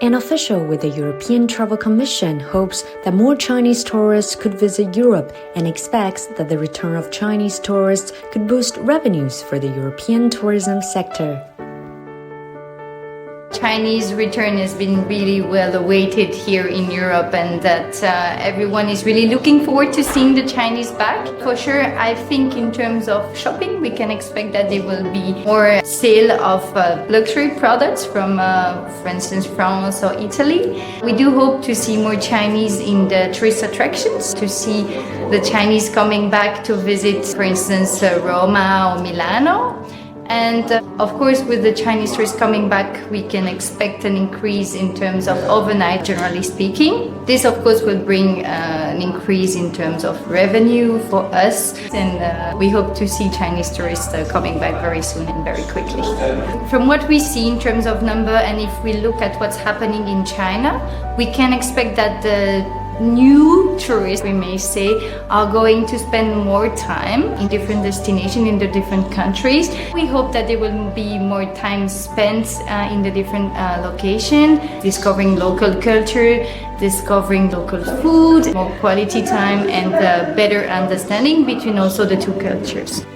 An official with the European Travel Commission hopes that more Chinese tourists could visit Europe and expects that the return of Chinese tourists could boost revenues for the European tourism sector. Chinese return has been really well awaited here in Europe, and that everyone is really looking forward to seeing the Chinese back. For sure, I think in terms of shopping, we can expect that there will be more sale of luxury products from, for instance, France or Italy. We do hope to see more Chinese in the tourist attractions, to see the Chinese coming back to visit, for instance, Roma or Milano. And of course, with the Chinese tourists coming back, we can expect an increase in terms of overnight, generally speaking. This, of course, will bring an increase in terms of revenue for us. And we hope to see Chinese tourists coming back very soon and very quickly. From what we see in terms of number, and if we look at what's happening in China, we can expect that the new tourists, we may say, are going to spend more time in different destinations in the different countries. We hope that there will be more time spent in the different locations, discovering local culture, discovering local food, more quality time, and better understanding between also the two cultures.